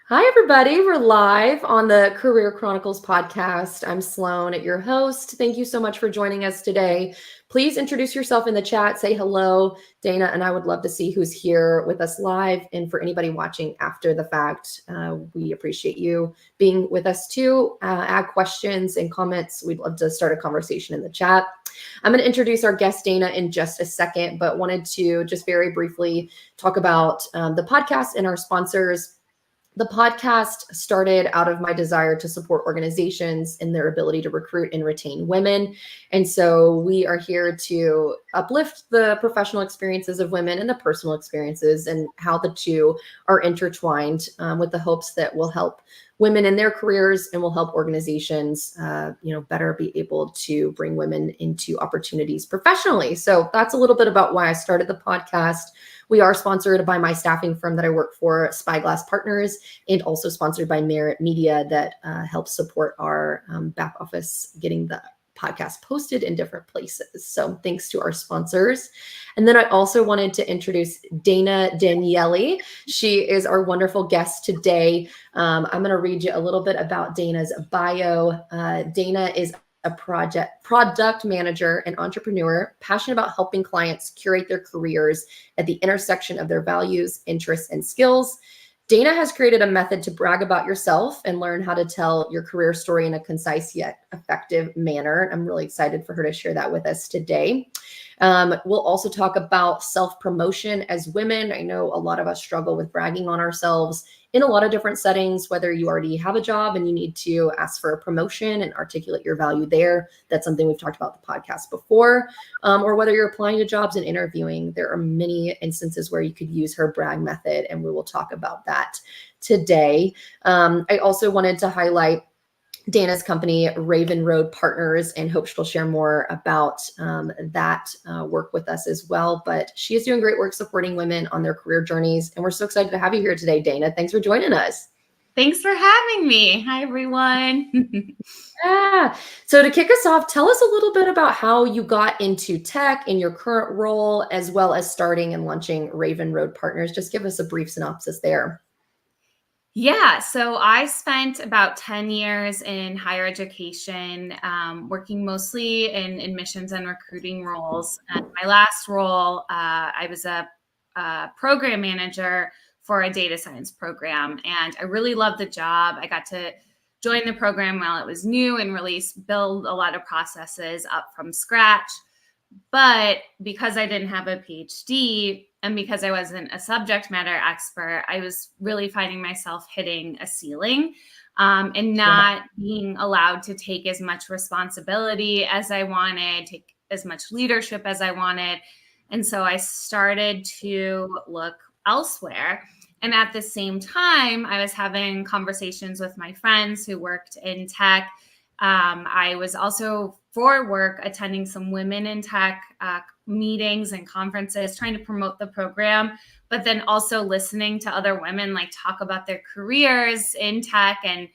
Hi, everybody. We're live on the Career Chronicles podcast. I'm Sloan, your host. Thank you so much for joining us today. Please introduce yourself in the chat. Say hello, Dana, and I would love to see who's here with us live. And for anybody watching after the fact, we appreciate you being with us too. Add questions and comments. We'd love to start a conversation in the chat. I'm going to introduce our guest, Dana, in just a second, but wanted to just very briefly talk about the podcast and our sponsors. The podcast started out of my desire to support organizations in their ability to recruit and retain women. And so we are here to uplift the professional experiences of women and the personal experiences and how the two are intertwined with the hopes that will help women in their careers and will help organizations, better be able to bring women into opportunities professionally. So that's a little bit about why I started the podcast. We are sponsored by my staffing firm that I work for, Spyglass Partners, and also sponsored by Merit Media that helps support our back office getting the podcast posted in different places. So thanks to our sponsors. And then I also wanted to introduce Dana Daniele. She is our wonderful guest today. I'm going to read you a little bit about Dana's bio. Dana is a product manager and entrepreneur, passionate about helping clients curate their careers at the intersection of their values, interests, and skills. Dana has created a method to brag about yourself and learn how to tell your career story in a concise yet effective manner. I'm really excited for her to share that with us today. We'll also talk about self-promotion as women. I know a lot of us struggle with bragging on ourselves in a lot of different settings, whether you already have a job and you need to ask for a promotion and articulate your value there. That's something we've talked about the podcast before, or whether you're applying to jobs and interviewing. There are many instances where you could use her brag method, and we will talk about that today. I also wanted to highlight Dana's company, Raven Road Partners, and hope she'll share more about that work with us as well. But she is doing great work supporting women on their career journeys. And we're so excited to have you here today, Dana. Thanks for joining us. Thanks for having me. Hi, everyone. Yeah. So to kick us off, tell us a little bit about how you got into tech in your current role, as well as starting and launching Raven Road Partners. Just give us a brief synopsis there. Yeah, so I spent about 10 years in higher education, working mostly in admissions and recruiting roles. And my last role, I was a program manager for a data science program, and I really loved the job. I got to join the program while it was new and really build a lot of processes up from scratch. But because I didn't have a PhD and because I wasn't a subject matter expert, I was really finding myself hitting a ceiling and not being allowed to take as much responsibility as I wanted, take as much leadership as I wanted. And so I started to look elsewhere. And at the same time, I was having conversations with my friends who worked in tech. I was also, for work, attending some women in tech meetings and conferences, trying to promote the program, but then also listening to other women talk about their careers in tech and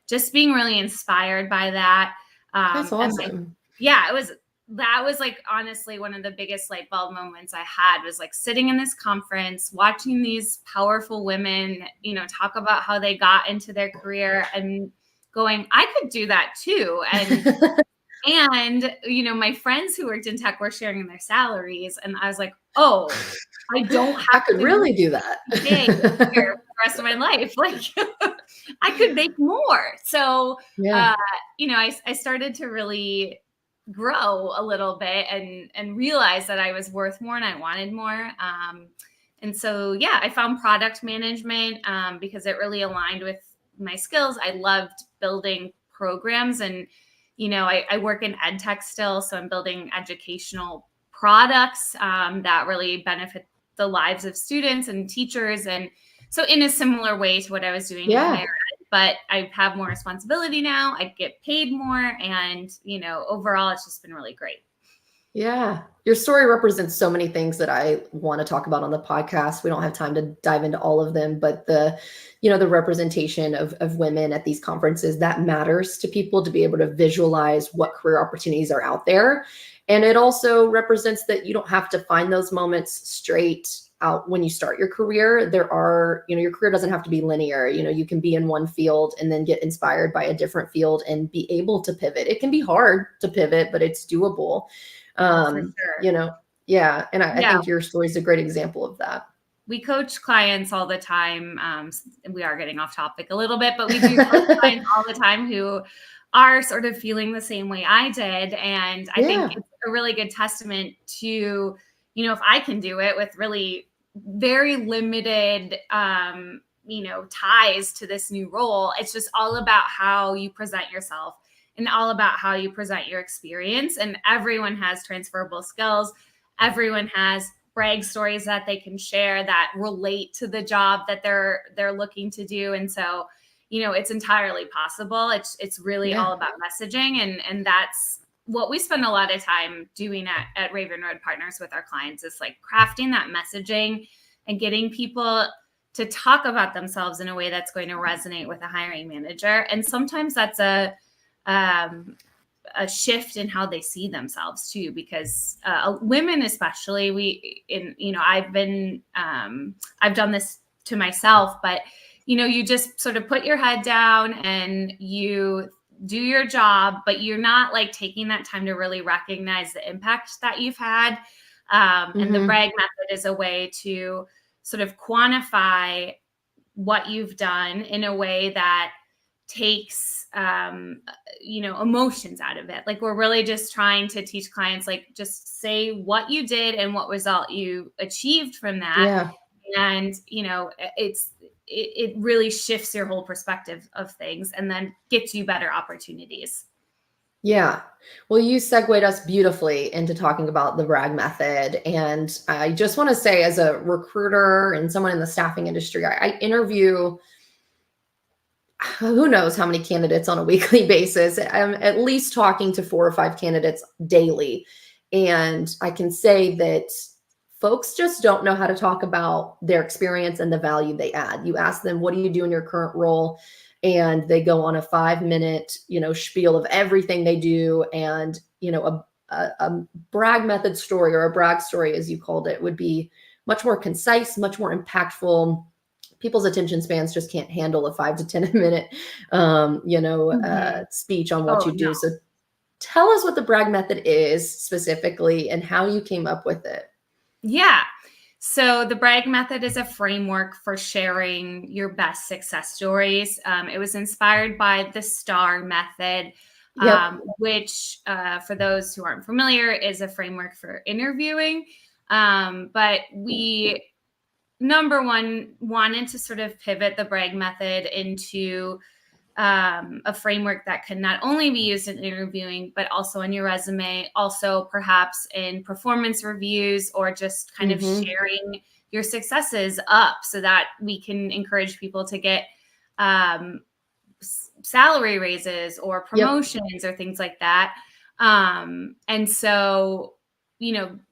just being really inspired by that. That's awesome. That was honestly one of the biggest light bulb moments I had, was sitting in this conference, watching these powerful women, talk about how they got into their career and going, I could do that too. And my friends who worked in tech were sharing their salaries. And I was like, oh, I don't have to really do that for the rest of my life. I could make more. So, I started to really grow a little bit and realize that I was worth more and I wanted more. And so, I found product management because it really aligned with my skills. I loved building programs, and I work in ed tech still, so I'm building educational products that really benefit the lives of students and teachers. And so in a similar way to what I was doing in higher ed, but I have more responsibility now. I get paid more, and overall, it's just been really great. Yeah. Your story represents so many things that I want to talk about on the podcast. We don't have time to dive into all of them, but the representation of women at these conferences, that matters to people, to be able to visualize what career opportunities are out there. And it also represents that you don't have to find those moments straight out when you start your career. There are, your career doesn't have to be linear. You can be in one field and then get inspired by a different field and be able to pivot. It can be hard to pivot, but it's doable. For sure. Yeah. And I think your story is a great example of that. We coach clients all the time. We are getting off topic a little bit, but we do coach clients all the time who are sort of feeling the same way I did. And I think it's a really good testament to, if I can do it with really very limited, ties to this new role, it's just all about how you present yourself and all about how you present your experience. And everyone has transferable skills. Everyone has brag stories that they can share that relate to the job that they're looking to do. And so, it's entirely possible. It's really all about messaging. And that's what we spend a lot of time doing at Raven Road Partners with our clients, is like crafting that messaging and getting people to talk about themselves in a way that's going to resonate with a hiring manager. And sometimes that's a shift in how they see themselves too, because women, especially, I've done this to myself, but you just sort of put your head down and you do your job, but you're not like taking that time to really recognize the impact that you've had. And the brag method is a way to sort of quantify what you've done in a way that takes emotions out of it. Like, we're really just trying to teach clients, like, just say what you did and what result you achieved from that. And it really shifts your whole perspective of things and then gets you better opportunities. Yeah. Well, you segued us beautifully into talking about the brag method. And I just want to say, as a recruiter and someone in the staffing industry, I interview who knows how many candidates on a weekly basis. I'm at least talking to 4 or 5 candidates daily. And I can say that folks just don't know how to talk about their experience and the value they add. You ask them, what do you do in your current role? And they go on a 5-minute, spiel of everything they do. And, a brag method story, or a brag story, as you called it, would be much more concise, much more impactful. People's attention spans just can't handle a 5 to 10 minute, speech on what you do. So tell us what the brag method is specifically and how you came up with it. Yeah. So the brag method is a framework for sharing your best success stories. It was inspired by the STAR method, which, for those who aren't familiar, is a framework for interviewing. But we, number one, wanted to sort of pivot the brag method into a framework that can not only be used in interviewing, but also on your resume, also perhaps in performance reviews, or just kind of sharing your successes up so that we can encourage people to get salary raises or promotions or things like that. And so,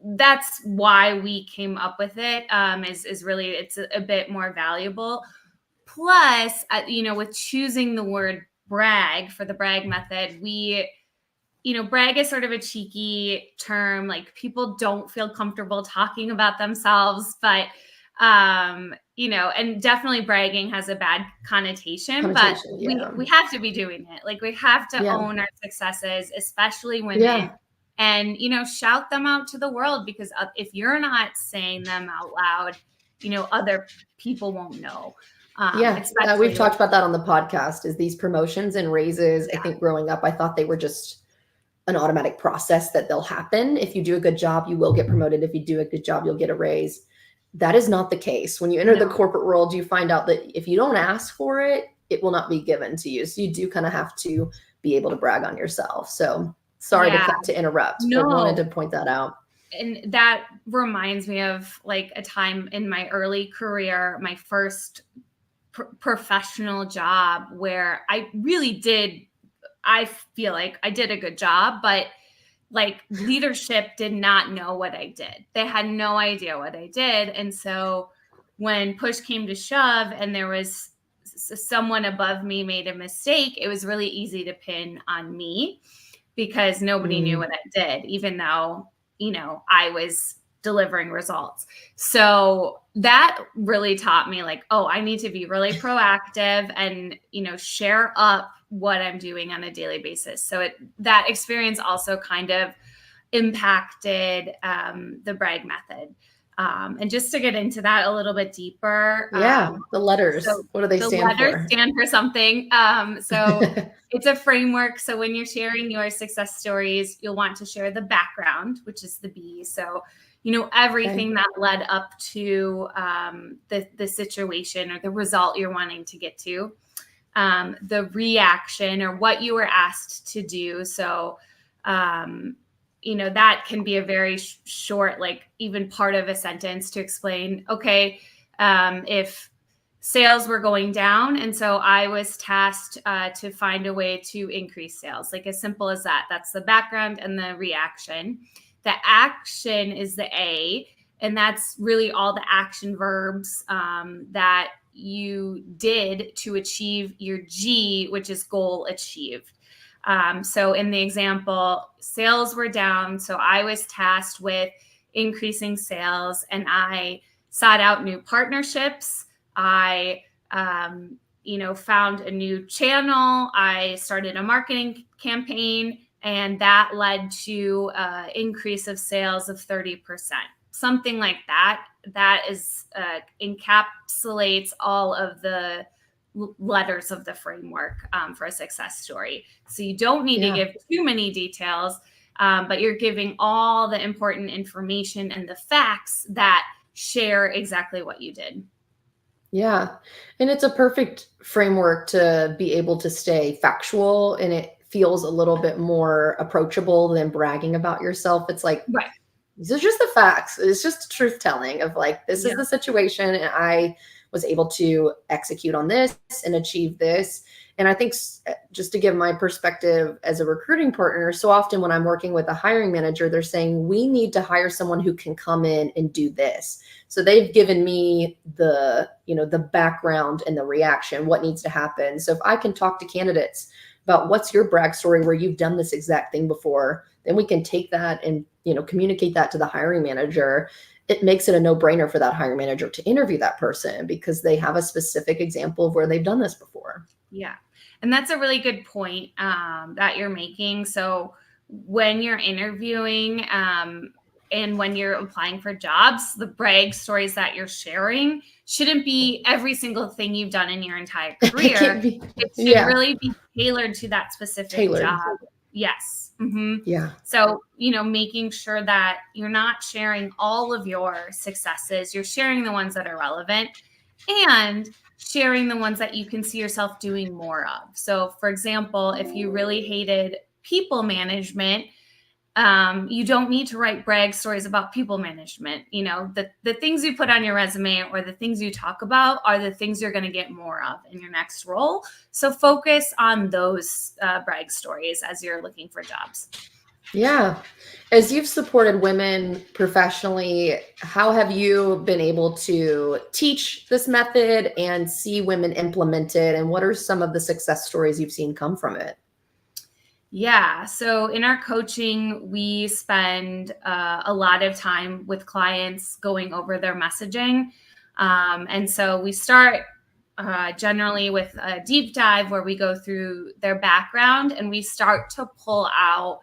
that's why we came up with it, is really, it's a bit more valuable. Plus, with choosing the word brag for the brag method, brag is sort of a cheeky term. Like, people don't feel comfortable talking about themselves, but, and definitely bragging has a bad connotation, but we have to be doing it. Like, we have to own our successes, especially women, and, shout them out to the world, because if you're not saying them out loud, other people won't know. We've talked about that on the podcast, is these promotions and raises. I think growing up, I thought they were just an automatic process that they'll happen. If you do a good job, you will get promoted. If you do a good job, you'll get a raise. That is not the case. When you enter the corporate world, you find out that if you don't ask for it, it will not be given to you. So you do kind of have to be able to brag on yourself. So sorry to interrupt, but wanted to point that out. And that reminds me of like a time in my early career, my first professional job, where I feel like I did a good job, but like, leadership did not know what I did. They had no idea what I did. And so when push came to shove and there was someone above me made a mistake, it was really easy to pin on me, because nobody knew what I did, even though, I was delivering results. So that really taught me like, oh, I need to be really proactive and, share up what I'm doing on a daily basis. So that experience also kind of impacted the brag method. And just to get into that a little bit deeper. The letters, So what do they the stand letters for? stand for something. So it's a framework. So when you're sharing your success stories, you'll want to share the background, which is the B. So, everything that led up to the situation or the result you're wanting to get to, the reaction or what you were asked to do. So, that can be a very short, like even part of a sentence to explain, okay, if sales were going down. And so I was tasked to find a way to increase sales, like as simple as that. That's the background and the reaction. The action is the A, and that's really all the action verbs that you did to achieve your G, which is goal achieved. So in the example, sales were down. So I was tasked with increasing sales, and I sought out new partnerships. I, found a new channel. I started a marketing campaign, and that led to an increase of sales of 30%, something like that. That is encapsulates all of the letters of the framework for a success story. So you don't need to give too many details, but you're giving all the important information and the facts that share exactly what you did. Yeah. And it's a perfect framework to be able to stay factual, and it feels a little bit more approachable than bragging about yourself. It's like, right. These are just the facts. It's just truth telling of like, this is the situation, and I was able to execute on this and achieve this. And I think just to give my perspective as a recruiting partner, so often when I'm working with a hiring manager, they're saying, we need to hire someone who can come in and do this. So they've given me the background and the reaction, what needs to happen. So if I can talk to candidates about what's your brag story where you've done this exact thing before, then we can take that and communicate that to the hiring manager. It makes it a no-brainer for that hiring manager to interview that person because they have a specific example of where they've done this before. Yeah. And that's a really good point that you're making. So when you're interviewing and when you're applying for jobs, the brag stories that you're sharing shouldn't be every single thing you've done in your entire career. It should really be tailored to that specific job. Yes. Mm-hmm. Yeah. So, making sure that you're not sharing all of your successes, you're sharing the ones that are relevant and sharing the ones that you can see yourself doing more of. So, for example, if you really hated people management, you don't need to write brag stories about people management. The things you put on your resume or the things you talk about are the things you're going to get more of in your next role. So focus on those brag stories as you're looking for jobs. Yeah. As you've supported women professionally, how have you been able to teach this method and see women implement it? And what are some of the success stories you've seen come from it? Yeah. So in our coaching, we spend a lot of time with clients going over their messaging. And so we start generally with a deep dive where we go through their background and we start to pull out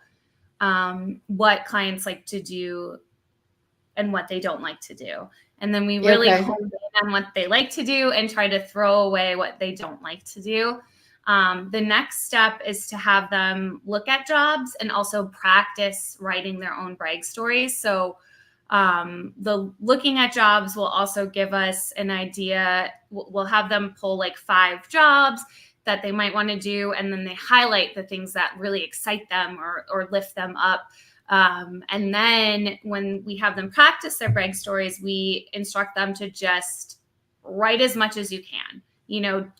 what clients like to do and what they don't like to do. And then we really hone in on what they like to do and try to throw away what they don't like to do. The next step is to have them look at jobs and also practice writing their own brag stories. So the looking at jobs will also give us an idea. We'll have them pull like 5 jobs that they might want to do, and then they highlight the things that really excite them or lift them up. And then when we have them practice their brag stories, we instruct them to just write as much as you can.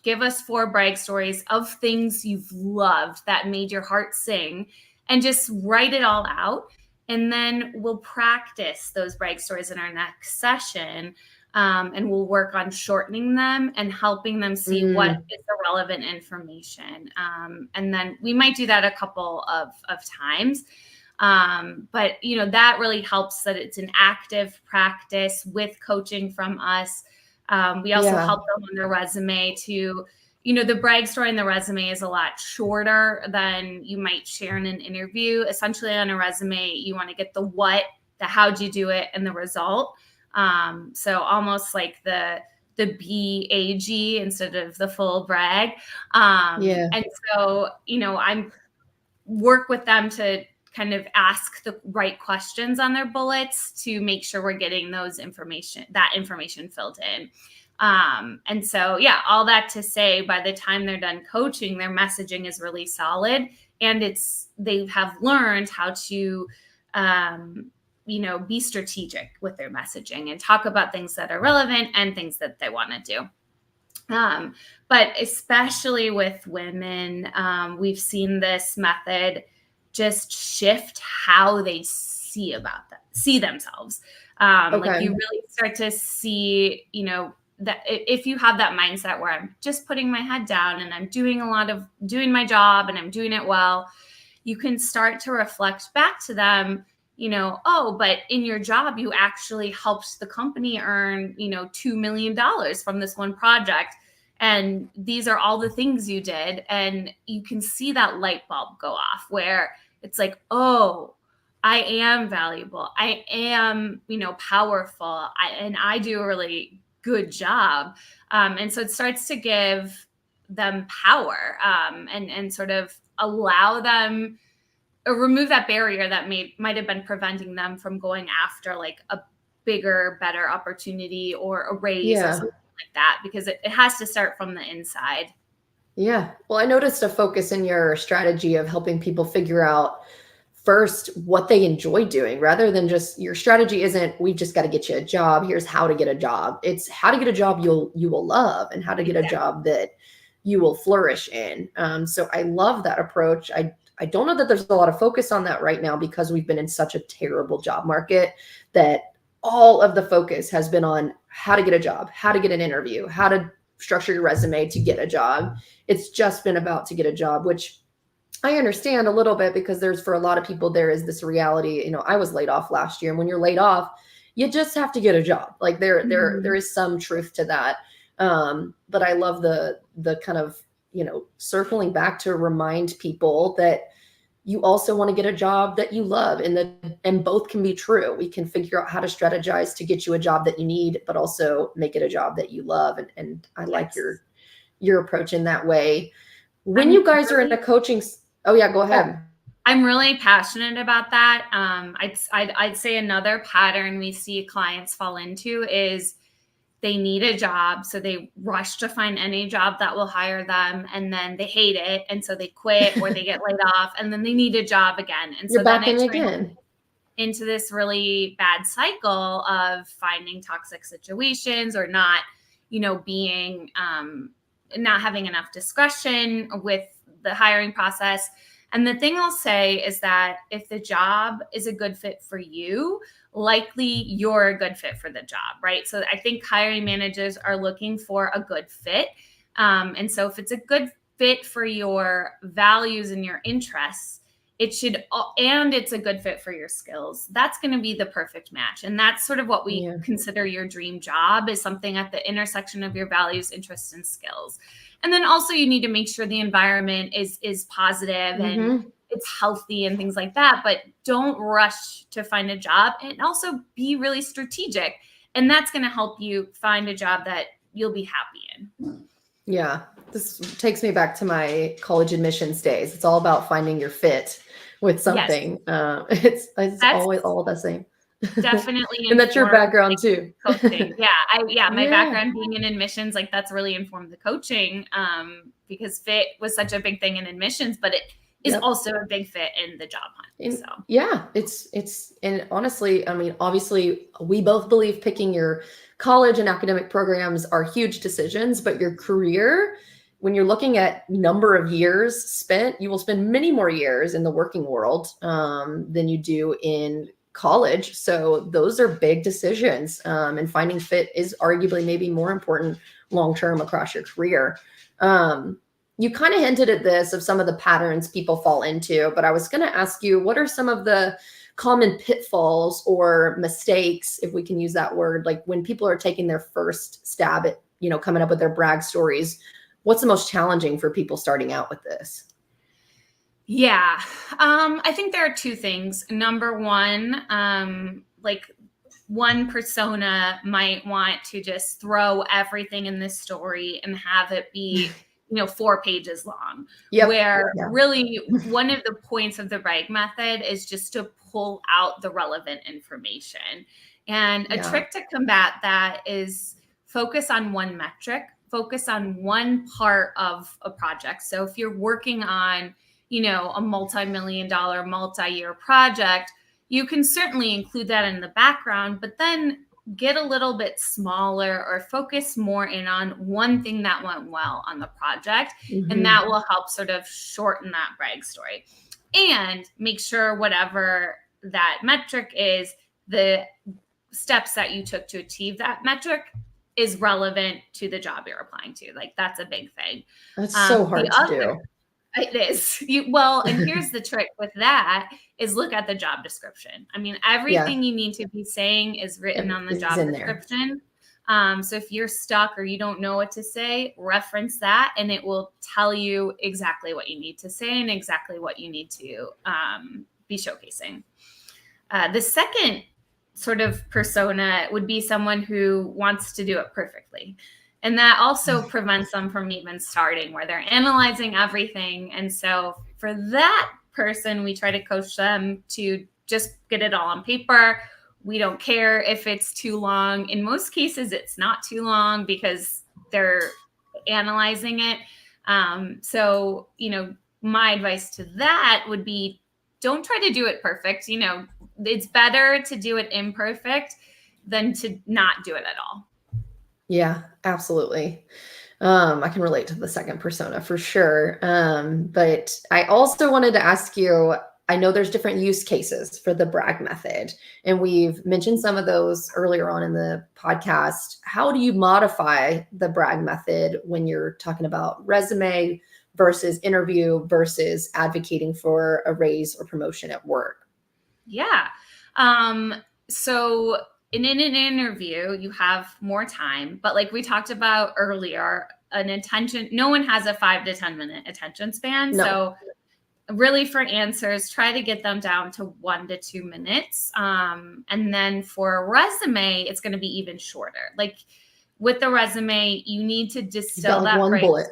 Give us 4 brag stories of things you've loved that made your heart sing, and just write it all out. And then we'll practice those brag stories in our next session. And we'll work on shortening them and helping them see what is the relevant information. And then we might do that a couple of times. But, that really helps that it's an active practice with coaching from us. We also Yeah. help them on their resume to, the brag story in the resume is a lot shorter than you might share in an interview. Essentially on a resume, you want to get the what, the how'd you do it, and the result. So almost like the BAG instead of the full brag. Yeah. And so, I'm work with them to kind of ask the right questions on their bullets to make sure we're getting that information filled in. And so, yeah, all that to say, by the time they're done coaching, their messaging is really solid, and they have learned how to, be strategic with their messaging and talk about things that are relevant and things that they want to do. But especially with women, we've seen this method just shift how they see themselves. Like you really start to see, that if you have that mindset where I'm just putting my head down and I'm doing my job and I'm doing it well, you can start to reflect back to them, oh, but in your job, you actually helped the company earn, $2 million from this one project. And these are all the things you did. And you can see that light bulb go off where it's like, oh, I am valuable. I am, powerful. And I do a really good job. And so it starts to give them power, and sort of allow them or remove that barrier that might have been preventing them from going after like a bigger, better opportunity or a raise or something like that, because it has to start from the inside. Yeah. Well, I noticed a focus in your strategy of helping people figure out first what they enjoy doing, rather than just your strategy isn't, we've just got to get you a job. Here's how to get a job. It's how to get a job you will love, and how to get a job that you will flourish in. So I love that approach. I don't know that there's a lot of focus on that right now, because we've been in such a terrible job market that all of the focus has been on how to get a job, how to get an interview, how to structure your resume to get a job. It's just been about to get a job, which I understand a little bit, because for a lot of people, there is this reality. I was laid off last year, and when you're laid off, you just have to get a job. Like there is some truth to that. But I love the kind of, circling back to remind people that you also want to get a job that you love, and both can be true. We can figure out how to strategize to get you a job that you need, but also make it a job that you love. And I like your approach in that way. When you guys are in a coaching, oh yeah, go ahead. I'm really passionate about that. I'd say another pattern we see clients fall into is they need a job, so they rush to find any job that will hire them, and then they hate it, and so they quit or they get laid off, and then they need a job again. And so You're back then in again into this really bad cycle of finding toxic situations, or not, being not having enough discretion with the hiring process. And the thing I'll say is that if the job is a good fit for you, likely you're a good fit for the job, right? So I think hiring managers are looking for a good fit. And so if it's a good fit for your values and your interests, and it's a good fit for your skills, that's going to be the perfect match. And that's sort of what we consider your dream job, is something at the intersection of your values, interests, and skills. And then also you need to make sure the environment is positive and it's healthy and things like that, but don't rush to find a job, and also be really strategic. And that's going to help you find a job that you'll be happy in. Yeah. This takes me back to my college admissions days. It's all about finding your fit with something. Yes. It's always all the same. Definitely. And that's your background too. Coaching. Yeah. My background being in admissions, like that's really informed the coaching, because fit was such a big thing in admissions, but it is also a big fit in the job hunt. It's, and honestly, I mean, obviously we both believe picking your college and academic programs are huge decisions, but your career, when you're looking at number of years spent, you will spend many more years in the working world than you do in college. So those are big decisions, and finding fit is arguably maybe more important long-term across your career. You kind of hinted at this of some of the patterns people fall into, but I was going to ask you, what are some of the common pitfalls or mistakes, if we can use that word, like when people are taking their first stab at, coming up with their brag stories? What's the most challenging for people starting out with this? Yeah. I think there are two things. Number one, like one persona might want to just throw everything in this story and have it be, 4 pages long. Yep. Where Yeah. really one of the points of the brag method is just to pull out the relevant information. And a trick to combat that is focus on one metric, focus on one part of a project. So if you're working on, a multi-million dollar, multi-year project, you can certainly include that in the background, but then get a little bit smaller or focus more in on one thing that went well on the project. Mm-hmm. And that will help sort of shorten that brag story. And make sure whatever that metric is, the steps that you took to achieve that metric is relevant to the job you're applying to. Like, that's a big thing. That's so hard to do. It is. And here's the trick with that is look at the job description. I mean, everything you need to be saying is written on the job description. So if you're stuck or you don't know what to say, reference that and it will tell you exactly what you need to say and exactly what you need to be showcasing. The second sort of persona would be someone who wants to do it perfectly. And that also prevents them from even starting, where they're analyzing everything. And so for that person, we try to coach them to just get it all on paper. We don't care if it's too long. In most cases, it's not too long because they're analyzing it. So, my advice to that would be, don't try to do it perfect. It's better to do it imperfect than to not do it at all. Yeah, absolutely. I can relate to the second persona for sure. But I also wanted to ask you, I know there's different use cases for the brag method, and we've mentioned some of those earlier on in the podcast. How do you modify the brag method when you're talking about resume versus interview versus advocating for a raise or promotion at work? Yeah. So in an interview, you have more time, but like we talked about earlier, no one has a 5 to 10 minute attention span. No. So really for answers, try to get them down to 1 to 2 minutes. And then for a resume, it's going to be even shorter. Like with the resume, you need to distill that one bullet.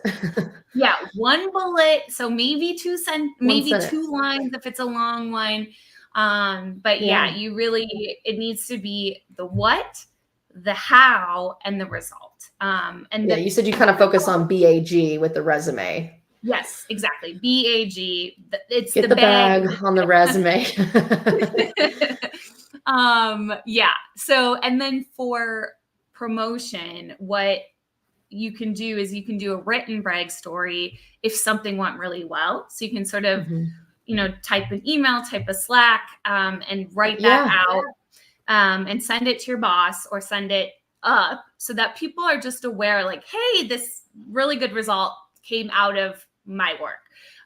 Yeah, one bullet. So maybe two lines if it's a long one. But it needs to be the what, the how, and the result. You said you kind of focus on BAG with the resume. Yes, exactly. BAG. It's Get the bag on the resume. So, and then for promotion, what you can do is you can do a written brag story if something went really well. So you can sort of, type an email, type a Slack, and write that out, and send it to your boss or send it up so that people are just aware, like, hey, this really good result came out of my work.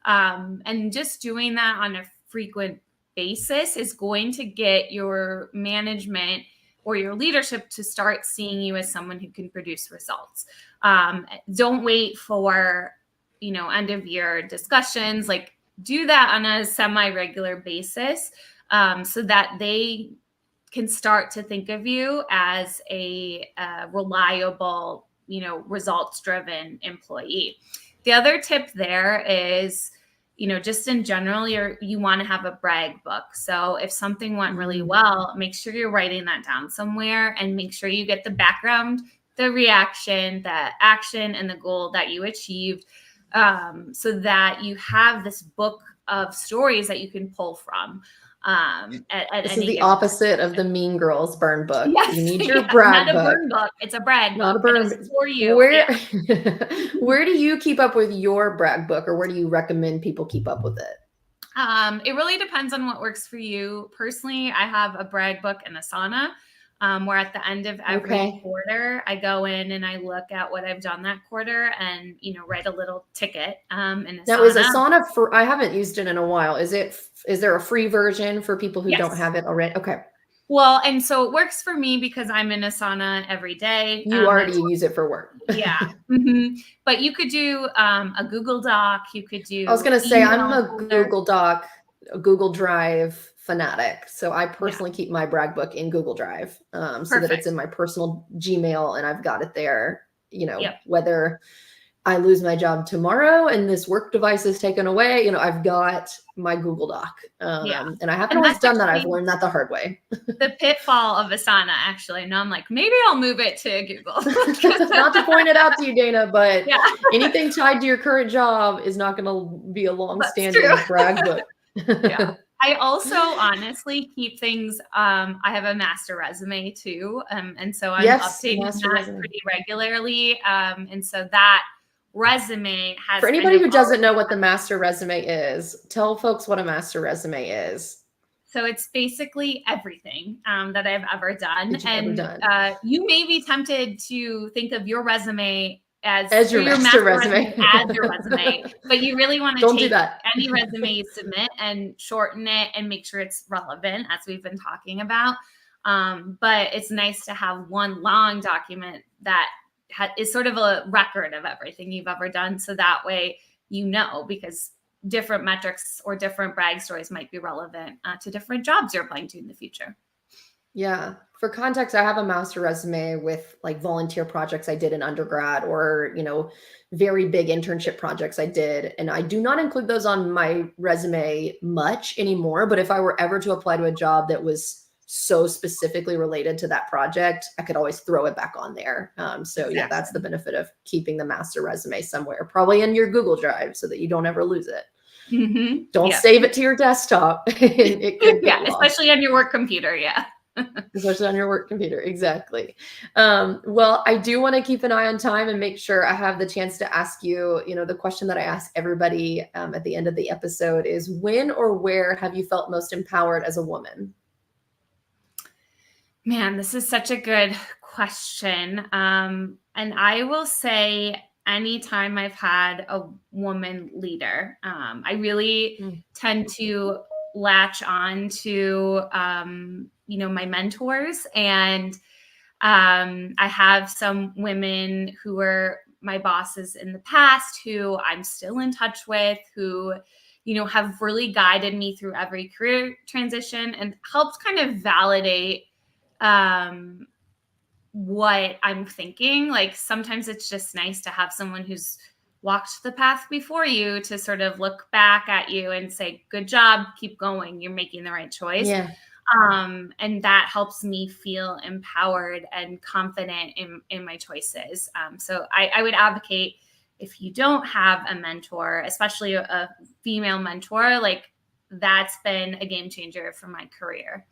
And just doing that on a frequent basis is going to get your management or your leadership to start seeing you as someone who can produce results. Don't wait for, end of year discussions. Like, do that on a semi-regular basis, so that they can start to think of you as a reliable, results-driven employee. The other tip there is, just in general, you want to have a brag book. So if something went really well, make sure you're writing that down somewhere and make sure you get the background, the reaction, the action, and the goal that you achieved, so that you have this book of stories that you can pull from. This is the opposite of the Mean Girls burn book. Yes, you need your brag book. Not a burn book. It's a brag not book. Not a burn book for you. Where do you keep up with your brag book, or where do you recommend people keep up with it? It really depends on what works for you. Personally, I have a brag book in Asana. where at the end of every quarter, I go in and I look at what I've done that quarter and, write a little ticket in Asana. Now, is Asana I haven't used it in a while. Is there a free version for people who don't have it already? Okay. Well, and so it works for me because I'm in Asana every day. You already use it for work. Yeah. Mm-hmm. But you could do a Google Doc. You could do. I was going to say, I'm a Google Doc, a Google Drive fanatic. So I personally keep my brag book in Google Drive so that it's in my personal Gmail and I've got it there, whether I lose my job tomorrow and this work device is taken away, I've got my Google Doc. And I haven't always done that. I've learned that the hard way. The pitfall of Asana, actually. Now I'm like, maybe I'll move it to Google. Not to point it out to you, Dana, but anything tied to your current job is not going to be a long-standing brag book. I also honestly keep things. I have a master resume too. And so I'm updating that pretty regularly. And so that resume has. For anybody who doesn't know what the master resume is, tell folks what a master resume is. So it's basically everything that I've ever done. You may be tempted to think of your resume as your master resume as your resume, but you really want to take any resume you submit and shorten it and make sure it's relevant, as we've been talking about. But it's nice to have one long document that is sort of a record of everything you've ever done. So that way, because different metrics or different brag stories might be relevant to different jobs you're applying to in the future. Yeah. For context, I have a master resume with like volunteer projects I did in undergrad or, very big internship projects I did. And I do not include those on my resume much anymore. But if I were ever to apply to a job that was so specifically related to that project, I could always throw it back on there. That's the benefit of keeping the master resume somewhere, probably in your Google Drive so that you don't ever lose it. Mm-hmm. Don't save it to your desktop. It could get lost. Especially on your work computer. Yeah. Especially on your work computer. Exactly. Well, I do want to keep an eye on time and make sure I have the chance to ask you, the question that I ask everybody at the end of the episode is, when or where have you felt most empowered as a woman? Man, this is such a good question. And I will say anytime I've had a woman leader, I really tend to latch on to, my mentors. And I have some women who were my bosses in the past who I'm still in touch with, who, have really guided me through every career transition and helped kind of validate what I'm thinking. Like sometimes it's just nice to have someone who's walked the path before you to sort of look back at you and say, good job, keep going, you're making the right choice. Yeah. And that helps me feel empowered and confident in my choices. So I would advocate, if you don't have a mentor, especially a female mentor, like that's been a game changer for my career.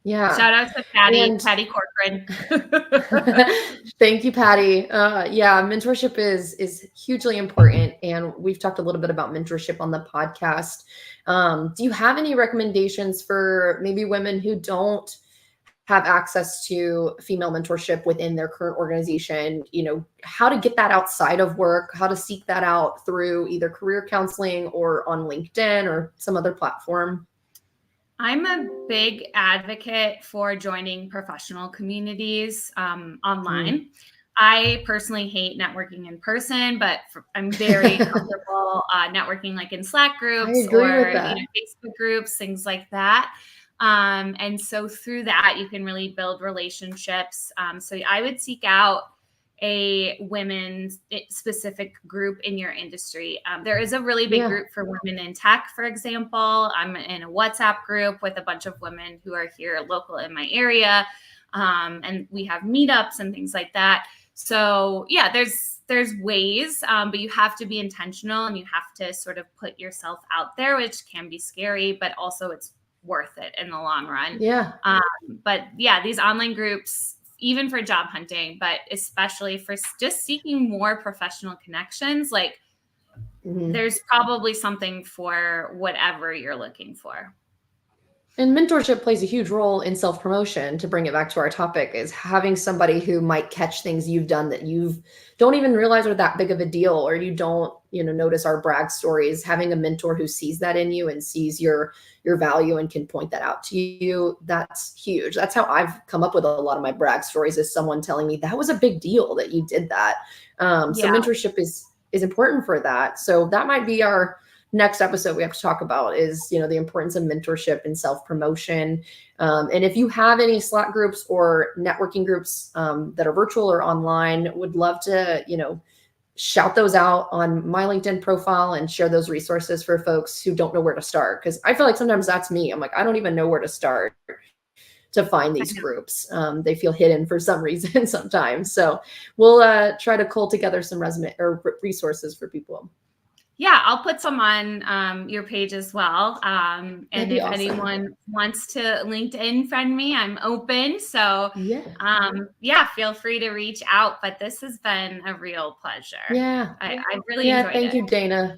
Yeah. Shout out to Patty Corcoran. Thank you, Patty. Mentorship is hugely important. And we've talked a little bit about mentorship on the podcast. Do you have any recommendations for maybe women who don't have access to female mentorship within their current organization, how to get that outside of work, how to seek that out through either career counseling or on LinkedIn or some other platform? I'm a big advocate for joining professional communities online. I personally hate networking in person, but I'm very comfortable networking like in Slack groups or Facebook groups, things like that. And so through that, you can really build relationships. So I would seek out a women's specific group in your industry. There is a really big group for women in tech, for example. I'm in a WhatsApp group with a bunch of women who are here local in my area. And we have meetups and things like that. So there's ways, but you have to be intentional and you have to sort of put yourself out there, which can be scary, but also it's worth it in the long run. Yeah. These online groups, even for job hunting, but especially for just seeking more professional connections, like there's probably something for whatever you're looking for. And mentorship plays a huge role in self-promotion. To bring it back to our topic, is having somebody who might catch things you've done that you don't even realize are that big of a deal, or you don't, notice our brag stories. Having a mentor who sees that in you and sees your value and can point that out to you, that's huge. That's how I've come up with a lot of my brag stories, is someone telling me that was a big deal that you did that. So Yeah. mentorship is important for that. So that might be our next episode we have to talk about, is the importance of mentorship and self-promotion. And if you have any Slack groups or networking groups that are virtual or online, would love to shout those out on my LinkedIn profile and share those resources for folks who don't know where to start, because I feel like sometimes that's me. I'm like, I don't even know where to start to find these groups. They feel hidden for some reason sometimes. So we'll try to cull together some resume or resources for people. Yeah, I'll put some on your page as well. And if awesome. anyone wants to LinkedIn friend me, I'm open. So yeah, feel free to reach out. But this has been a real pleasure. Yeah. I really enjoyed it. Thank you, Dana.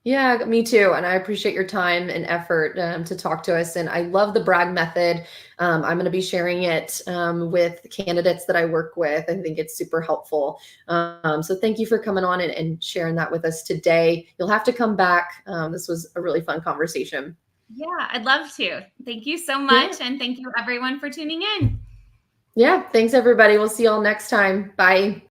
Yeah, me too. And I appreciate your time and effort to talk to us. And I love the brag method. I'm going to be sharing it with candidates that I work with. I think it's super helpful. So thank you for coming on and sharing that with us today. You'll have to come back. This was a really fun conversation. Yeah, I'd love to. Thank you so much. And thank you everyone for tuning in. Yeah, thanks everybody. We'll see y'all next time. Bye.